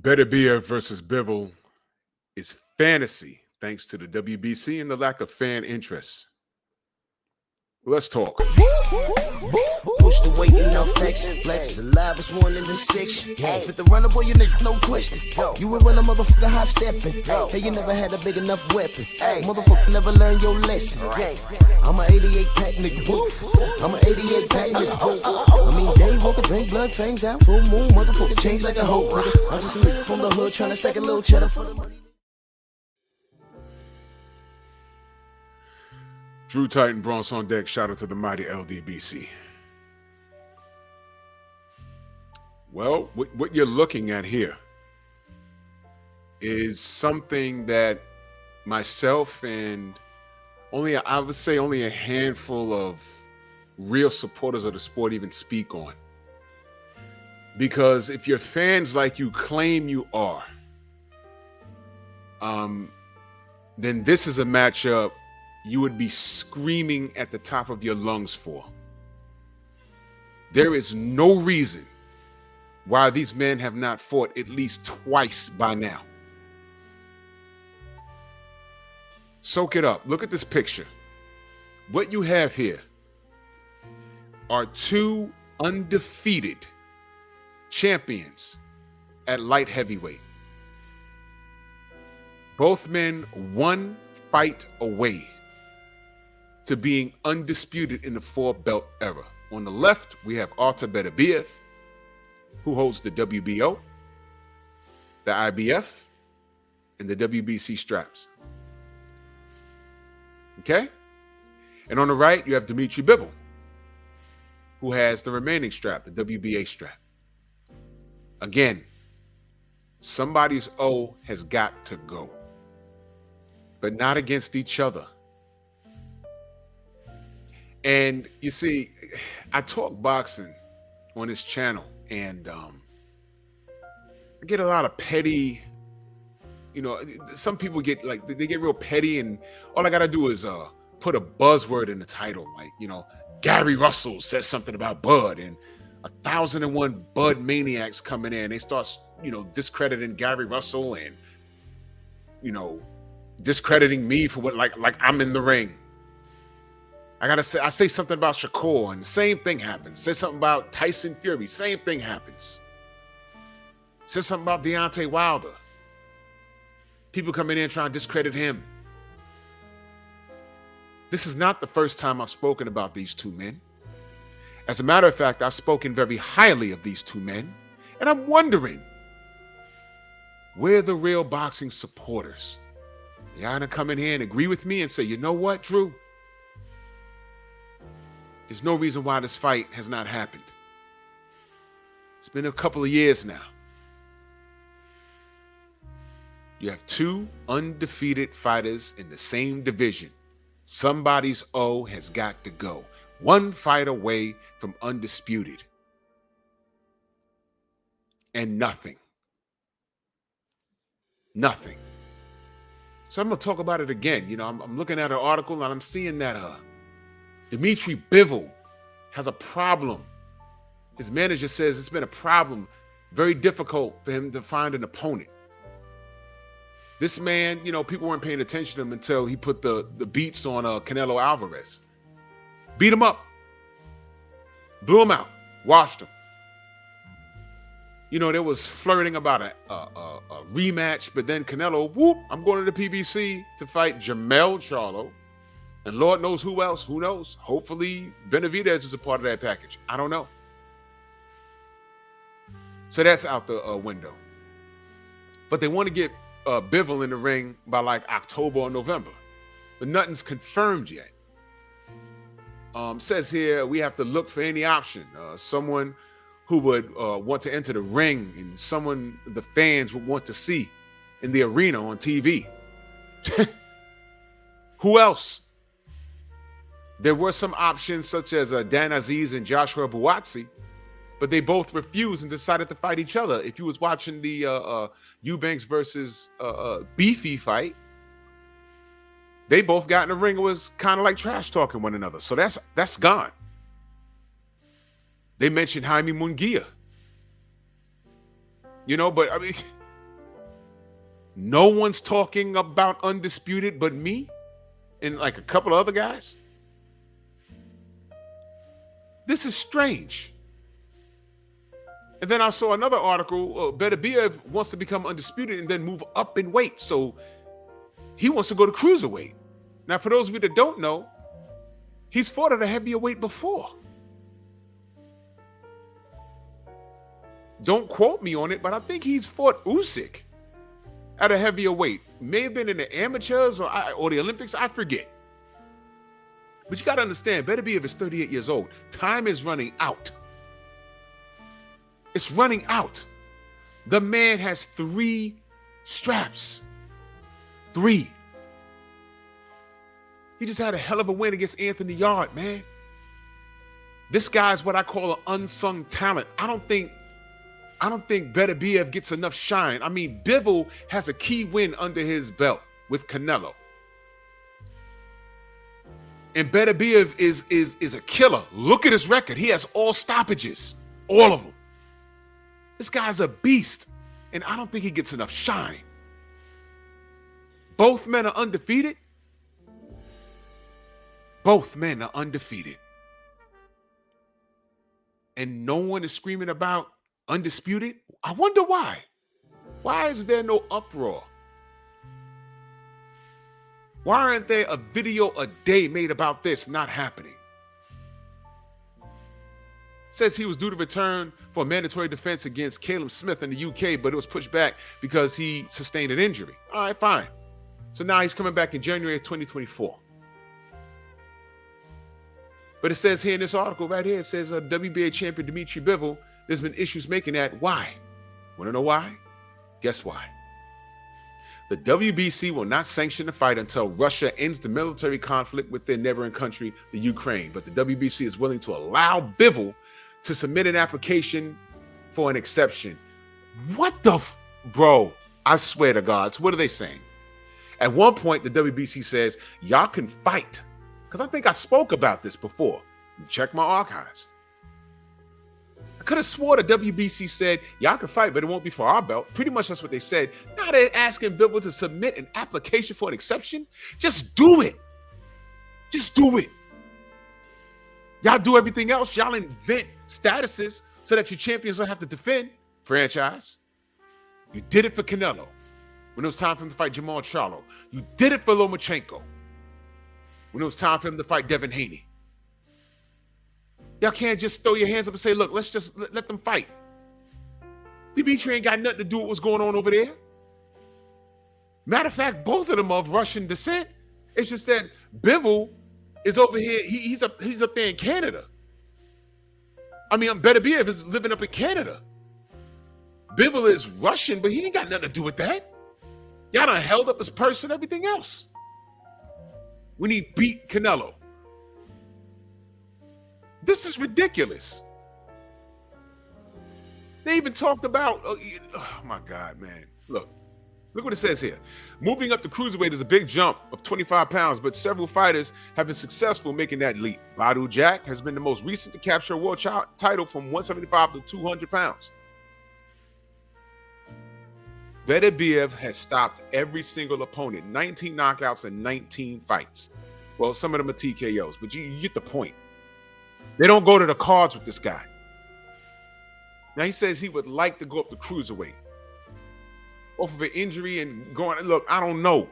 Beterbiev versus Bivol is fantasy thanks to the WBC and the lack of fan interest. Let's talk. Push the weight in no flex. Flex alive is one in the six. Fit the runner, boy, you nigga, no question. You will run a motherfucker high stepping. Hey, you never had a big enough weapon. Motherfucker never learned your lesson. I'm a 88 pack nigga. I'm a 88 pack nigga. I mean, day walker, drink blood, fangs out, full moon, motherfucker change like a hoe. I'm just a nigga from the hood trying to stack a little cheddar for the money. Drew Titan, Bronx on deck. Shout out to the mighty LDBC. Well, what you're looking at here is something that myself and I would say only a handful of real supporters of the sport even speak on. Because if you're fans like you claim you are, then this is a matchup you would be screaming at the top of your lungs for. There is no reason why these men have not fought at least twice by now. Soak it up. Look at this picture. What you have here are two undefeated champions at light heavyweight. Both men one fight away to being undisputed in the four-belt era. On the left, we have Beterbiev, who holds the WBO, the IBF, and the WBC straps. Okay? And on the right, you have Dmitry Bivol, who has the remaining strap, the WBA strap. Again, somebody's O has got to go, but not against each other. And you see, I talk boxing on this channel, and I get a lot of petty, some people get they get real petty, and all I gotta do is put a buzzword in the title, like, Gary Russell says something about Bud, and 1,001 Bud maniacs coming in. They start, discrediting Gary Russell and, discrediting me for what, like I'm in the ring. I say something about Shakur, and the same thing happens. Say something about Tyson Fury, same thing happens. Say something about Deontay Wilder. People coming in trying to discredit him. This is not the first time I've spoken about these two men. As a matter of fact, I've spoken very highly of these two men, and I'm wondering, where are the real boxing supporters? Y'all gonna come in here and agree with me and say, you know what, Drew? There's no reason why this fight has not happened. It's been a couple of years now. You have two undefeated fighters in the same division. Somebody's O has got to go. One fight away from undisputed. And nothing. Nothing. So I'm going to talk about it again. I'm looking at an article and I'm seeing that Dmitry Bivol has a problem. His manager says it's been a problem, very difficult for him to find an opponent. This man, people weren't paying attention to him until he put the beats on Canelo Alvarez. Beat him up. Blew him out. Washed him. There was flirting about a rematch, but then Canelo, I'm going to the PBC to fight Jermell Charlo. And Lord knows who else. Who knows? Hopefully, Benavidez is a part of that package. I don't know. So that's out the window. But they want to get Bivol in the ring by October or November. But nothing's confirmed yet. Says here we have to look for any option. Someone who would want to enter the ring and someone the fans would want to see in the arena on TV. Who else? There were some options such as Dan Aziz and Joshua Buatsi, but they both refused and decided to fight each other. If you was watching the Eubanks versus Beefy fight, they both got in the ring. It was kind of like trash talking one another. So that's gone. They mentioned Jaime Munguia. But I mean, No one's talking about undisputed but me and like a couple of other guys. This is strange. And then I saw another article, Beterbiev wants to become undisputed and then move up in weight. So he wants to go to cruiserweight. Now, for those of you that don't know, he's fought at a heavier weight before. Don't quote me on it, but I think he's fought Usyk at a heavier weight. May have been in the amateurs or the Olympics, I forget. But you got to understand, Beterbiev is 38 years old. Time is running out. It's running out. The man has 3 straps. 3. He just had a hell of a win against Anthony Yard, man. This guy's what I call an unsung talent. I don't think Beterbiev gets enough shine. I mean, Bivol has a key win under his belt with Canelo. And Beterbiev is a killer. Look at his record. He has all stoppages. All of them. This guy's a beast. And I don't think he gets enough shine. Both men are undefeated. Both men are undefeated. And no one is screaming about undisputed. I wonder why. Why is there no uproar? Why aren't there a video a day made about this not happening? Says he was due to return for a mandatory defense against Caleb Smith in the UK, but it was pushed back because he sustained an injury. All right, fine. So now he's coming back in January of 2024. But it says here in this article right here, it says WBA champion Dmitry Bivol, there's been issues making that. Why? Want to know why? Guess why? The WBC will not sanction the fight until Russia ends the military conflict with their neighboring country, the Ukraine. But the WBC is willing to allow Bivol to submit an application for an exception. What the bro? I swear to God. So what are they saying? At one point, the WBC says, y'all can fight. Because I think I spoke about this before. Check my archives. I could have swore the WBC said, y'all can fight, but it won't be for our belt. Pretty much that's what they said. Now they're asking Bivol to submit an application for an exception. Just do it. Just do it. Y'all do everything else. Y'all invent statuses so that your champions don't have to defend franchise. You did it for Canelo when it was time for him to fight Jamal Charlo. You did it for Lomachenko when it was time for him to fight Devin Haney. Y'all can't just throw your hands up and say, look, let's just let them fight. Dimitri ain't got nothing to do with what's going on over there. Matter of fact, both of them are of Russian descent. It's just that Bivol is over here. He's up there in Canada. I mean, Beterbiev is living up in Canada. Bivol is Russian, but he ain't got nothing to do with that. Y'all done held up his purse and everything else when he beat Canelo. This is ridiculous. They even talked about, oh my God, man. Look what it says here. Moving up to cruiserweight is a big jump of 25 pounds, but several fighters have been successful making that leap. Badou Jack has been the most recent to capture a world title from 175 to 200 pounds. Beterbiev has stopped every single opponent, 19 knockouts and 19 fights. Well, some of them are TKOs, but you get the point. They don't go to the cards with this guy. Now he says he would like to go up to cruiserweight. Off of an injury and going, look, I don't know.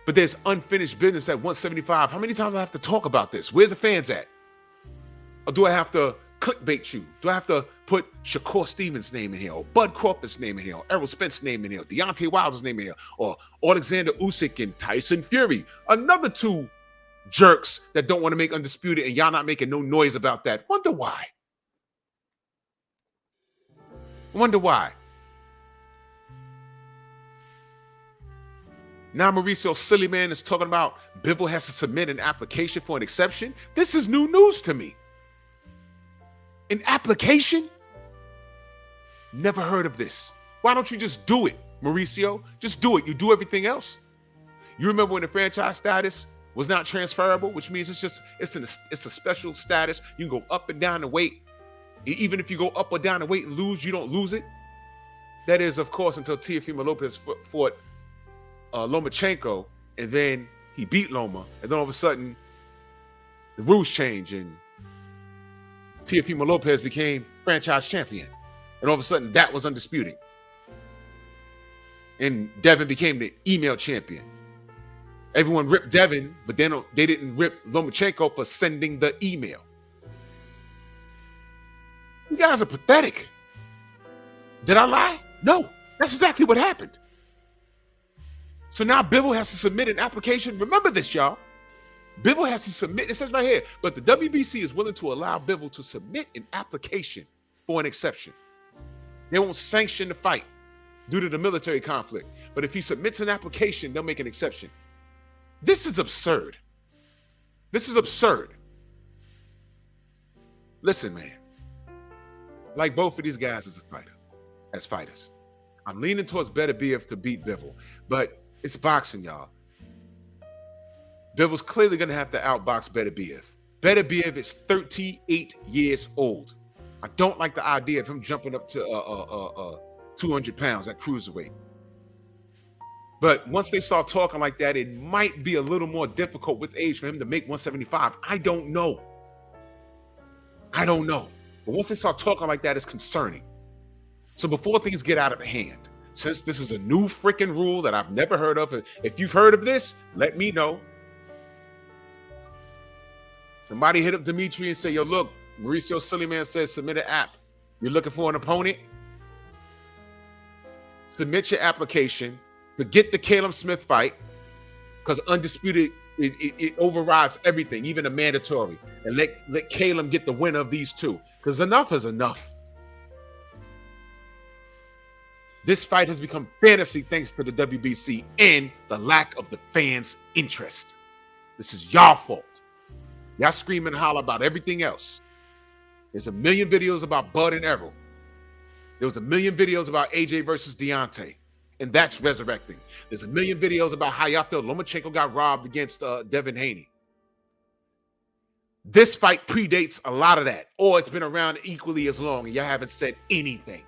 But there's unfinished business at 175. How many times do I have to talk about this? Where's the fans at? Or do I have to clickbait you? Do I have to put Shakur Stevens' name in here, or Bud Crawford's name in here, or Errol Spence's name in here, or Deontay Wilder's name in here, or Alexander Usyk and Tyson Fury? Another 2 jerks that don't want to make undisputed, and y'all not making no noise about that. Wonder why. Wonder why. Now Mauricio Sillyman is talking about Bivol has to submit an application for an exception. This is new news to me. An application? Never heard of this. Why don't you just do it, Mauricio? Just do it. You do everything else. You remember when the franchise status was not transferable, which means it's a special status. You can go up and down the weight. Even if you go up or down the weight and lose, you don't lose it. That is, of course, until Teofimo Lopez fought Lomachenko, and then he beat Loma, and then all of a sudden, the rules changed, and Teofimo Lopez became franchise champion, and all of a sudden, that was undisputed. And Devin became the email champion. Everyone ripped Devin, but then they didn't rip Lomachenko for sending the email. You guys are pathetic. Did I lie? No, that's exactly what happened. So now Bivol has to submit an application. Remember this, y'all. Bivol has to submit, it says right here, but the WBC is willing to allow Bivol to submit an application for an exception. They won't sanction the fight due to the military conflict. But if he submits an application, they'll make an exception. This is absurd. This is absurd. Listen, man. Like both of these guys as fighters. I'm leaning towards Beterbiev to beat Bivol. But it's boxing, y'all. Bivol's clearly going to have to outbox Beterbiev. Beterbiev is 38 years old. I don't like the idea of him jumping up to 200 pounds at cruiserweight. But once they start talking like that, it might be a little more difficult with age for him to make 175. I don't know. But once they start talking like that, it's concerning. So before things get out of hand, since this is a new freaking rule that I've never heard of, if you've heard of this, let me know. Somebody hit up Dimitri and say, yo, look, Mauricio Suleiman says submit an app. You're looking for an opponent? Submit your application. Forget the Caleb Smith fight, because undisputed, it overrides everything, even the mandatory. And let Caleb get the winner of these two, because enough is enough. This fight has become fantasy thanks to the WBC and the lack of the fans' interest. This is y'all fault. Y'all scream and holler about everything else. There's a million videos about Bud and Errol. There was a million videos about AJ versus Deontay, and that's resurrecting. There's a million videos about how y'all feel Lomachenko got robbed against Devin Haney. This fight predates a lot of that, or it's been around equally as long, and y'all haven't said anything.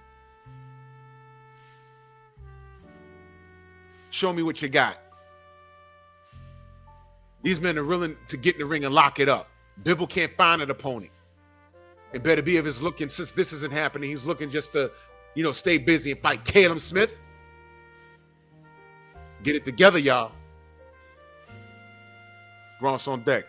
Show me what you got. These men are willing to get in the ring and lock it up. Bivol can't find an opponent. And Beterbiev is looking, since this isn't happening, he's looking just to, stay busy and fight Caleb Smith. Get it together, y'all. Bronx on deck.